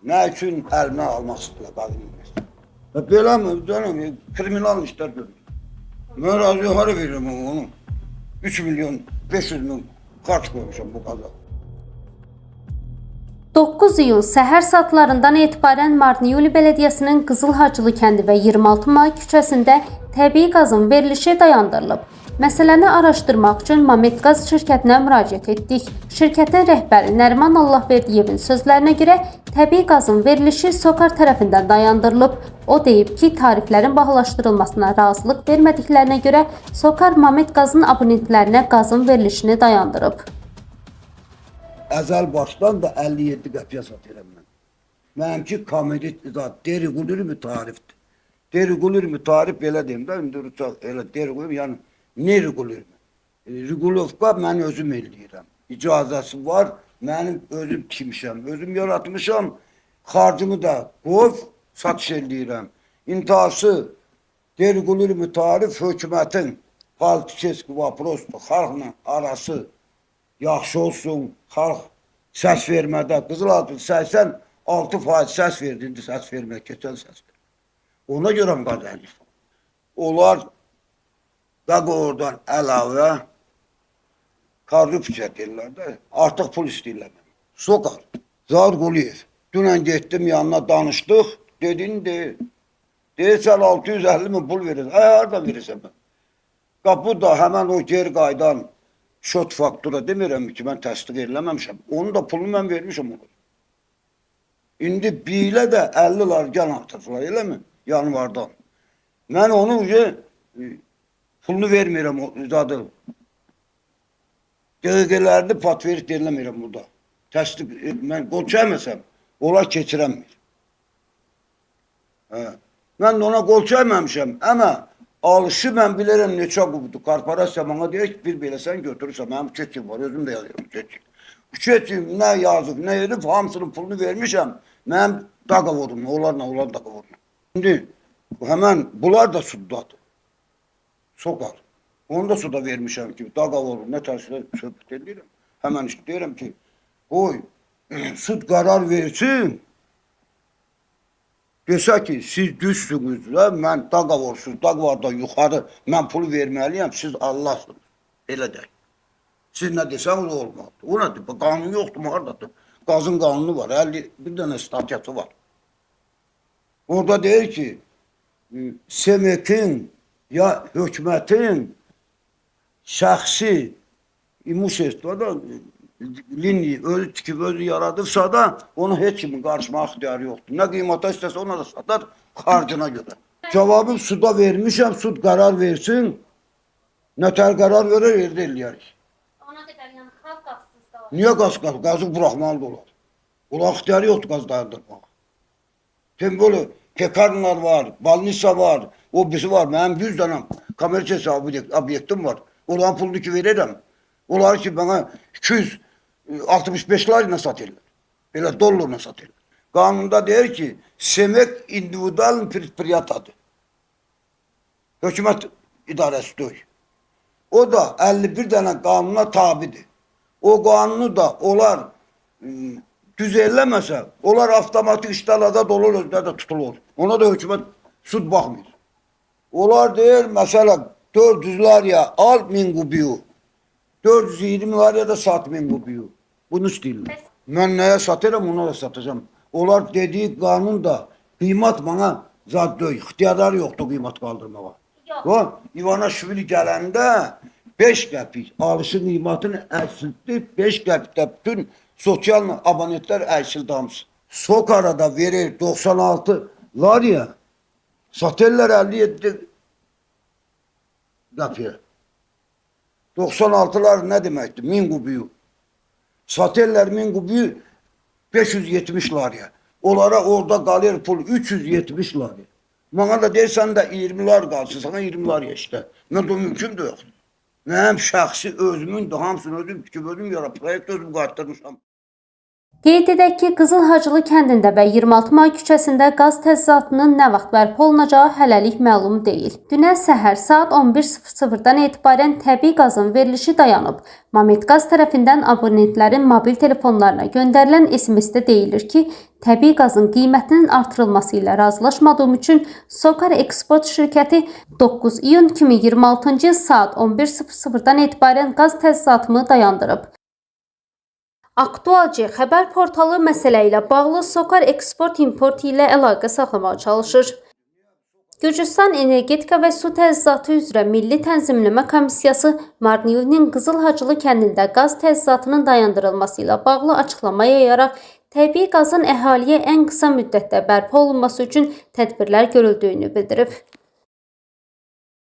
Ne için eline almak istiyorlar kadını? Böyle mi? Canım, kriminal işler böyle. Ben razı para veririm onu. 3 milyon 500 bin kaç koymuşum bu kadar. 9 iyun səhər saatlarından etibarən Mardin-Yuli Bələdiyyəsinin Qızılhacılı kəndi və 26 May küçəsində təbii qazın verilişi dayandırılıb. Məsələni araşdırmaq üçün Mamet Qaz şirkətinə müraciət etdik. Şirkətin rəhbəri Nəriman Allahverdiyevin sözlərinə görə təbii qazın verilişi SOCAR tərəfindən dayandırılıb. O deyib ki, tariflərin bahalaşdırılmasına razılıq vermədiklərinə görə SOCAR Mamet Qazın abonentlərinə qazın verilişini dayandırıb. Əzəl başdan da 57 qəpiyə satıram mən. Mənimki komedit zat, deri-qulur mütarifdir. Deri-qulur mütarif belə deyim də, indi elə deri-qulur, yəni neri-qulur. Regulovka mən özüm eləyirəm. İcazəsi var, mənim özüm tikmişəm, özüm yaratmışam. Xarcımı da qoy, satış eləyirəm. İntihası deri-qulur mütarif hökumətin politikeski vaprostu, xalqla arası yaxşı olsun, xalq səs vermədə, Qızılhacı 86% səs verdi, indi səs vermək, keçən səs verdi. Ona görə mi qazanır? Onlar da oradan əlavə korrupsiya deyirlər də, artıq pul istəyirlər. SOCAR, Zahir Quliyev, dünən getdim yanına danışdıq, dedin deyir. Deyirsən 650 min pul verir. Harada verirsən mən? Bu da həmən o geri qaydan şot faktura demirəm ki, mən təsdiq eləməmişəm. Onun da pulunu mən vermişəm onu. İndi bilə də 50 largan artırdılar, elə mi? Yanvardan. Mən onun pulunu vermirəm o zadı. Dəqiqələrini patverit eləmirəm burada. Təsdiq, mən qol çəkməsəm, onlar keçirəmir. Mən də ona qol çəkməmişəm, amma alışı mən bilirəm neçə qubdur. Korporasiya bana deyir ki, bir belə sən götürürsən, mənim keçim var, özüm də yazıyorum keçim. Keçim nə yazıb, nə edib, hamısının pulunu vermişəm. Mənim daqavorum, onlar daqavorum. İndi həmən bunlar da suddadır. SOCAR. Onu da suda vermişəm ki, daqavorum, nə tərsində söhbət edirəm. Həmən işte deyirəm ki, qoy, sud qərar versin. Desə ki, siz düzsünüz, mən daqavorsuz, daqvardan yuxarı mən pulu verməliyəm, siz Allahsınız. Elə deyək. Siz nə desəniz olmadı. O nədir? Qanun yoxdur, haradadır? Qazın qanunu var, bir dənə statiyası var. Orada deyir ki, SEMEK'in ya hökumətin şəxsi imущeство linyi özü tikib, özü yaradıbsa da onu heç kimin qarşıma ixtiyarı yoxdur. Nə qiymata istəsə ona da satar, xarcına görə. Cavabı suda vermişəm, sud qərar versin. Nətər qərar verir, yerdə eləyərik. Ona qədər yəni xalq qazsız da var. Niyə qazı buraxmalı da olar? Ola ixtiyarı yoxdur qaz dayandırmaq. Şimdi böyle pekarlar var, balnisa var, o birisi var. Mənim 100 dənə kommersiya obyektim var. Onların pulunu ki veririm. Onlar ki bana 265 larla satırlar. Böyle dollarla satırlar. Kanunda deyir ki, SEMEK individual предприятияdır. Hökumət idarəsi deyil. O da 51 dənə kanuna tabidir. O kanunu da onlar düz eləməsə, onlar avtomatik işlərdə dolur, özləri də tutulur. Ona da hökumət sud baxmır. Onlar deyir, məsələn, 400 larya al 1000 kubiyu. 420 larya da sat 1000 kubiyu. Bunu istəyirlər. Mən nəyə satıram, ona da satacağım. Onlar dediği kanun da qiymat bana zat deyil. İxtiyarları yoxdur qiymat qaldırmağa. O, İvanishvili gələndə 5 qəpik alışı qiymatını əksildi, 5 qəpikdə bütün sosial abonentlər əksildi hamısı. SOCAR'a da verir 96 larya, satırlar 57 qəpiyə. 96'lar ne demekti? 1000 kubiyu. Satırlar 1000 kubiyu 570 larya. Onlara orada kalır pul 370 larya. Bana da dersen de 20'lar kalsın, sana 20'lar işte. Ne de mümkün de yok. Mənim şəxsi özümün de hamısını özüm fikir özüm yarab, proyekt özüm qaytarmışam. Qeyd edək ki, Qızıl Hacılı kəndində və 26 may küçəsində qaz təchizatının nə vaxt bərpa olunacağı hələlik məlum deyil. Dünən səhər saat 11:00-dan etibarən təbii qazın verilişi dayanıb. Mametqaz tərəfindən abonentlərin mobil telefonlarına göndərilən SMS-də deyilir ki, təbii qazın qiymətinin artırılması ilə razılaşmadığım üçün Sokar Eksport şirkəti 9 iyun 2026-cı il saat 11:00-dan etibarən qaz təchizatımı dayandırıb. Aktualc xəbər portalı məsələ ilə bağlı Sokar Eksport import ilə əlaqə saxlamağa çalışır. Gürcüstan Energetika və Su Təchizatı üzrə Milli Tənzimləmə Komissiyası Marniyevnin Qızıl Hacılı kəndində qaz təchizatının dayandırılması ilə bağlı açıqlama yayaraq təbii qazın əhaliyə ən qısa müddətdə bərpa olunması üçün tədbirlər görüldüyünü bildirib.